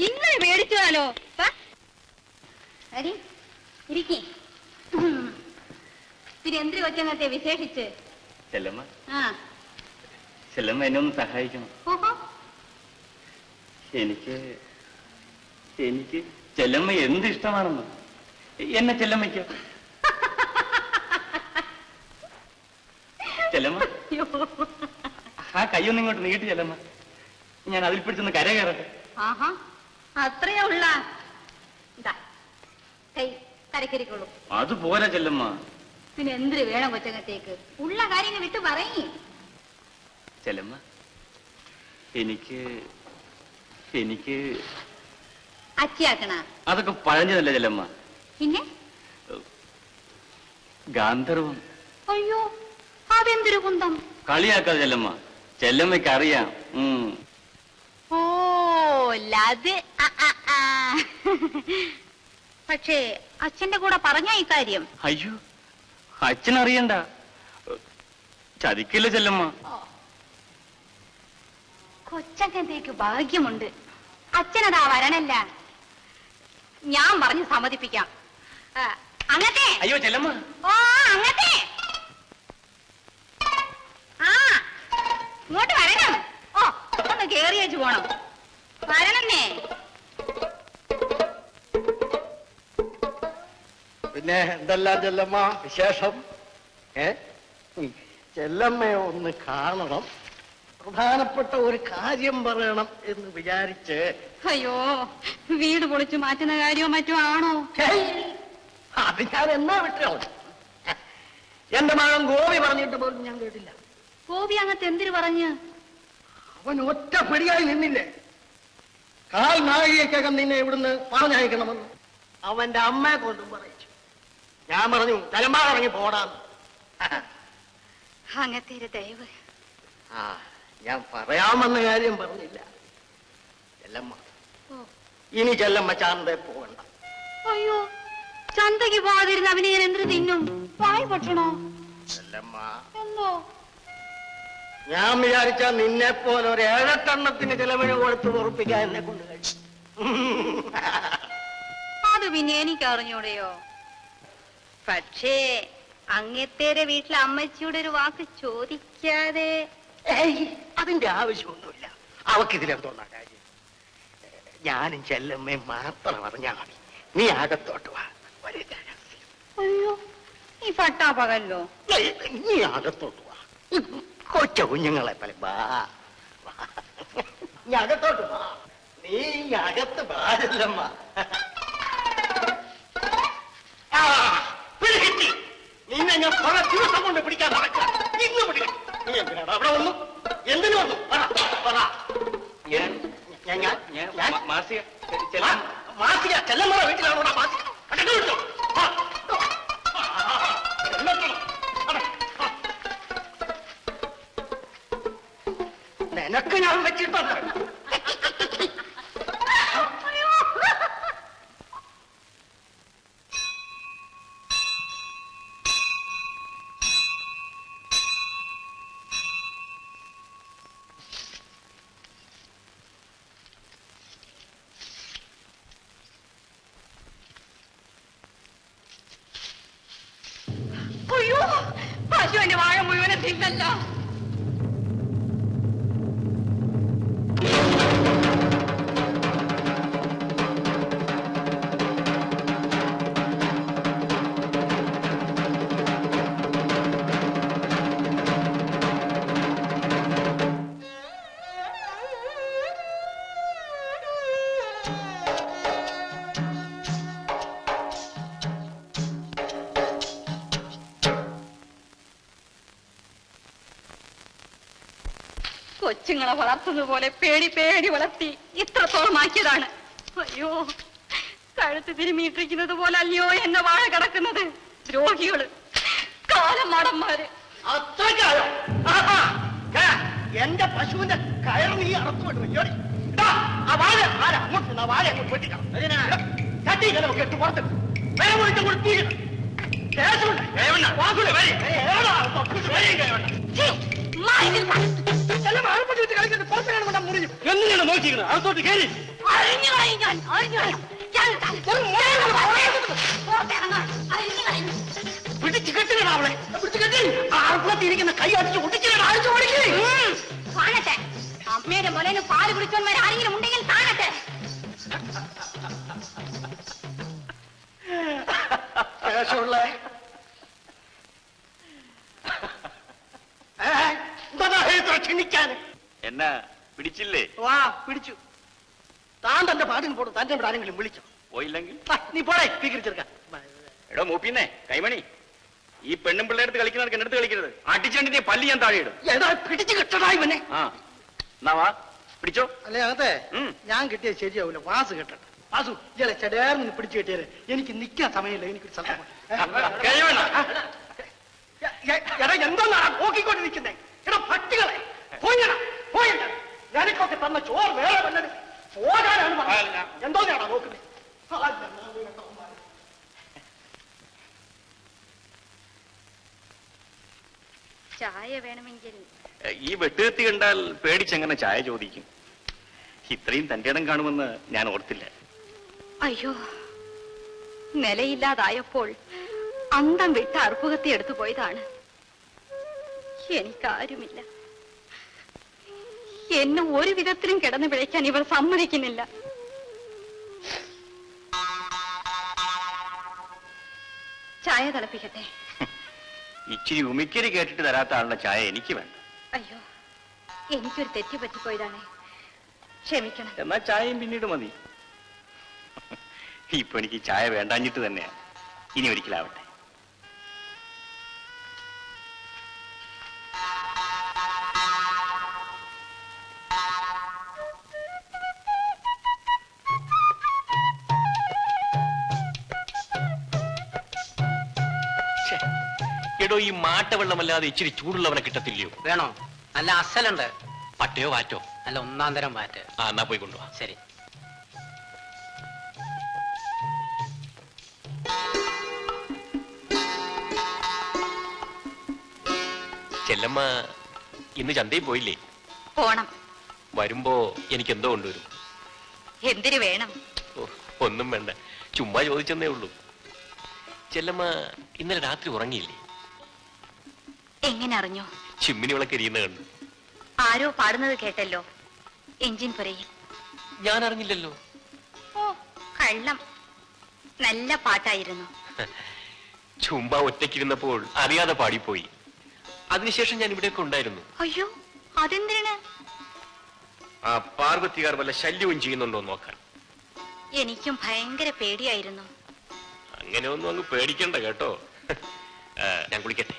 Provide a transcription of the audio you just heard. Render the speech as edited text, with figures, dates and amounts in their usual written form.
ഇങ്ങനെ മേടിച്ചാലോ? ഇരിക്കേ. പിന്നെ എന്തിനു കൊച്ചങ്ങത്തെ വിശേഷിച്ച്? ചെല്ലമ്മ, ചെല്ലമ്മ എന്നെ ഒന്ന് സഹായിക്കണം. എനിക്ക് ചെല്ലമ്മ എന്ത് ഇഷ്ടമാണെന്ന് എന്നെ ചെല്ലമ്മയ്ക്ക്. ചെല്ലമ്മ, ആ കയ്യൊന്നും ഇങ്ങോട്ട് നീട്ടി ചെല്ലമ്മ, ഞാൻ അതിൽ പിടിച്ചൊന്ന് കര കയറട്ടെ. അത്രയേ ഉള്ള കൈ കരക്കരിക്കുള്ളൂ. അതുപോലെ ചെല്ലമ്മ. പിന്നെ എന്തിനു വേണം കൊച്ചങ്ങത്തേക്ക്? ഉള്ള കാര്യങ്ങൾ വിട്ട് പറയേ. ചെല്ലമ്മ, എനിക്ക് അച്ചിയാക്കണ അതൊക്കെ പഴഞ്ഞതല്ലേ ചെല്ലമ്മ. പിന്നെ ഗാന്ധർവം. അയ്യോ, അതെന്തൊരു കുന്തം! കളിയാക്കാതെ ചെല്ലമ്മ, ചെല്ലമ്മയ്ക്ക് അറിയാം. ഓ അത് പക്ഷേ അച്ഛന്റെ കൂടെ പറഞ്ഞ ഇക്കാര്യം? അയ്യോ, അച്ഛനറിയണ്ട. ചതിക്കില്ല ചെല്ലമ്മ. കൊച്ചങ്ങത്തേക്ക് ഭാഗ്യമുണ്ട്. അച്ഛനതാ വരണല്ല. ഞാൻ പറഞ്ഞു സമ്മതിപ്പിക്കാം. അങ്ങത്തെ. അയ്യോ ചെല്ലമ്മ. ഓ അങ്ങത്തെ. ഇങ്ങോട്ട് വരണം. ഓ ഒന്ന് കേറിയേച്ചു പോണം. വരണന്നേ. പിന്നെ എന്തെല്ലാം ചെല്ലമ്മ വിശേഷം? ചെല്ലമ്മയെ ഒന്ന് കാണണം, പ്രധാനപ്പെട്ട ഒരു കാര്യം പറയണം എന്ന് വിചാരിച്ച്. അയ്യോ, വീട് പൊളിച്ചു മാറ്റുന്ന കാര്യമോ മറ്റോ ആണോ? അത് ഞാൻ എന്നാ വിട്ടോ? എന്റെ മകൻ ഗോപി പറഞ്ഞിട്ട് പോലും ഞാൻ കേട്ടില്ല. ഗോപി അങ്ങത്തെ എന്തിനു പറഞ്ഞ്? അവൻ ഒറ്റ പിടിയായി നിന്നില്ലേ? കാൽ നാഴികയ്ക്കകം നിന്നെ ഇവിടുന്ന് പറഞ്ഞയക്കണമെന്ന് അവന്റെ അമ്മയെ കൊണ്ടും പറയിച്ചു. ഞാൻ പറഞ്ഞു തലമ്പാ ഇറങ്ങി പോടാന്ന്. അങ്ങത്തെ ദയവ്. ഞാൻ പറയാമെന്ന കാര്യം പറഞ്ഞില്ല. ചെല്ലമ്മ, ഇനി ചെല്ലമ്മ ചന്തയെ പോകണ്ട. അയ്യോ, ചന്തയ്ക്ക് പോകാതിരുന്ന അവനെ ഞാൻ എന്തിനു തിന്നും? വായി പൊട്ടണോ? ചെല്ലമ്മ, എന്തോ? ഞാൻ വിചാരിച്ച നിന്നെ പോലെ ഒരു 7-8 ചിലവിന് കൊടുത്ത് ഉറപ്പിക്കാൻ എന്നെ കൊണ്ട് കഴിച്ചു. അത് പിന്നെ എനിക്ക് അറിഞ്ഞൂടെയോ? പക്ഷേ അങ്ങത്തേരെ വീട്ടിലെ അമ്മച്ചിയുടെ ഒരു വാക്ക് ചോദിക്കാതെ. അതിന്റെ ആവശ്യമൊന്നുമില്ല. അവക്കിതിലെന്തോന്നാ കാര്യം? ഞാനും ചെല്ലമ്മയും മാത്രം അറിഞ്ഞാൽ മതി. നീ അകത്തോട്ട് വാ. അയ്യോ, ഈ പട്ടാപ്പകല്ലോ. നീ അകത്തോട്ട് വാ. കൊച്ച കുഞ്ഞുങ്ങളെ പോലെ വാ. നീ അകത്തോട്ട് വാ. നീ അകത്ത് പാടില്ലമ്മ. പിടികിട്ടി. നിന്നെ ഞാൻ പല ദിവസം കൊണ്ട് പിടിക്കാൻ നടക്കാം. ഇന്ന് പിടിക്കും. നീ എന്തിനാണ് അവിടെ വന്നു? എന്തിനു വന്നു? മാസിക ചെല്ലമ്മയുടെ വീട്ടിലാണോ മാസിക? വിട്ടോ നിനക്ക് ഞാൻ വെച്ചിട്ടുണ്ട്. അയ്യോ, പശുവിന്റെ വാഴ മുഴുവനെ തിന്നല്ലോ. കൊച്ചുങ്ങളെ വളർത്തുന്നത് പോലെ പേടി പേടി വളർത്തി ഇത്രത്തോളം ആക്കിയതാണ്. അയ്യോ, കഴുത്ത് തിരുമിയിട്ടിരിക്കുന്നത് പോലെ അല്ലയോ എന്ന വാഴ കിടക്കുന്നത്. ദ്രോഹികള്, കാലമാടന്മാര്. അത്രക്കാലം എന്റെ പശുവിന്റെ കയർ നീ അറുത്തു വിട്ടു. ആ വാഴ ആരാ അങ്ങോട്ട്? വാഴ അങ്ങോട്ട് വെട്ടിക്കണം. ചട്ടി നമുക്ക് ഇട്ട് പുറത്ത് വില കൊടുത്ത് കൊടുത്തിരിക്കണം. എങ്ങനെയാണ് നോക്കിക്കണം അകത്തോട്ട് കയറി പിടിച്ചു കെട്ടിടാ അവളെ പിടിച്ചു കെട്ടി ആർപ്പത്തിരിക്കുന്ന കൈ അടിച്ച് കാണട്ടെ അമ്മയുടെ മുലന് പാല് കുടിച്ചവന്മാർ ആരെങ്കിലും ഉണ്ടെങ്കിൽ കാണട്ടെ. ക്ഷണിക്കാൻ എന്നാ പിടിച്ചില്ലേ? വാ പിടിച്ചു. താൻ തന്റെ പാട്ടിന് പോടും. തന്റെ ഇവിടെ ആരെങ്കിലും വിളിച്ചോ? പോയില്ലെങ്കിൽ നീ പോടേ സ്വീകരിച്ചെടുക്കാൻ. എടോ മൂപ്പിന്നെ കൈമണി, ഈ പെണ്ണും പിള്ളേടുത്ത് കളിക്കുന്നവർക്ക് എന്നെടുത്ത് കളിക്കരുത്. അടിച്ചണ്ടിന്റെ പല്ലി ഞാൻ താഴെ ഇടും. ഏതാ പിടിച്ചു കിട്ടടാ ഇവനെ. ആ എന്നാ വാ പിടിച്ചോ. അല്ലേ അകത്തെ ഞാൻ കിട്ടിയത് ശരിയാവൂല. വാസ് കെട്ടട്ടെ. വാസു ഇയാളെ ചെടേർന്ന് പിടിച്ചു കിട്ടിയത് എനിക്ക് നിൽക്കാൻ സമയമില്ല. എനിക്കൊരു സ്ഥലം എടാ എന്തോന്നാ നോക്കിക്കൊണ്ടിരിക്കുന്നേ? എടാ പട്ടികളെ പോയിടാ പോയിട. ഞാനിക്കൊക്കെ തന്ന ചോറ് വേറെ വല്ലത് പോകാനാണ് എന്തോന്നാണ് നോക്കുന്നത്? ചായ വേണമെങ്കിൽ ഈ വെട്ടുകത്തി കണ്ടാൽ പേടിച്ചെങ്ങനെ ചായ ചോദിക്കും? ഇത്രയും തന്റെ ഇടം കാണുമെന്ന് ഞാൻ ഓർത്തില്ല. അയ്യോ, നിലയില്ലാതായപ്പോൾ അന്തം വിട്ട് അർപ്പുകത്തി എടുത്തു പോയതാണ്. എനിക്കാരുമില്ല. എന്നെ ഒരു വിധത്തിലും കിടന്നു പിഴയ്ക്കാൻ ഇവർ സമ്മതിക്കുന്നില്ല. ചായ തിളപ്പിക്കട്ടെ? ഇച്ചിരി ഉമിക്കരി കേട്ടിട്ട് തരാത്ത ആളുടെ ചായ എനിക്ക് വേണ്ട. അയ്യോ, എനിക്കൊരു തെറ്റ് പറ്റിപ്പോയതാണ്, ക്ഷമിക്കണം. എന്നാ ചായയും പിന്നീട് മതി. ഇപ്പൊ എനിക്ക് ചായ വേണ്ടാഞ്ഞിട്ട് തന്നെയാ. ഇനി ഒരിക്കലാവട്ടെ. എടോ, ഈ മാട്ടവെള്ളമല്ലാതെ ഇച്ചിരി ചൂടുള്ളവനെ കിട്ടത്തില്ലയോ? വേണോ? നല്ല അസലുണ്ട്. പട്ടയോ വാറ്റോ? നല്ല ഒന്നാം തരം വാറ്റ്. ആ എന്നാ പോയി കൊണ്ടുവാ. ശരി. ചെല്ലമ്മ ഇന്ന് ചന്തയിൽ പോയില്ലേ? പോണം. വരുമ്പോ എനിക്ക് എന്തോ കൊണ്ടുവരും. എന്തിനു വേണം? ഒന്നും വേണ്ട, ചുമ്മാ ചോദിച്ചെന്നേ ഉള്ളൂ. ചെല്ലമ്മ ഇന്നലെ രാത്രി ഉറങ്ങിയില്ലേ? എങ്ങനെ അറിഞ്ഞു? ചിമ്മിനി വിളക്കരിയുന്ന കണ്ടു. ആരോ പാടുന്നത് കേട്ടല്ലോ, എഞ്ചിൻ പുരയിൽ. ഞാൻ അറിഞ്ഞില്ലല്ലോ. ഓ കള്ളം, നല്ല പാട്ടായിരുന്നു. ചുമ്മാ ഒറ്റയ്ക്കിരുന്നപ്പോൾ അറിയാതെ പാടിപ്പോയി. അതിനുശേഷം ഞാൻ ഇവിടെയൊക്കെ ഉണ്ടായിരുന്നു. അയ്യോ, അതെന്തിനാണ്? ആ പാർവതികാർ വല്ല ശല്യവും ചെയ്യുന്നുണ്ടോ നോക്കാൻ. എനിക്കും ഭയങ്കര പേടിയായിരുന്നു. അങ്ങനെ ഒന്നും അങ്ങ് പേടിക്കണ്ട കേട്ടോ. ഞാൻ കുളിക്കട്ടെ.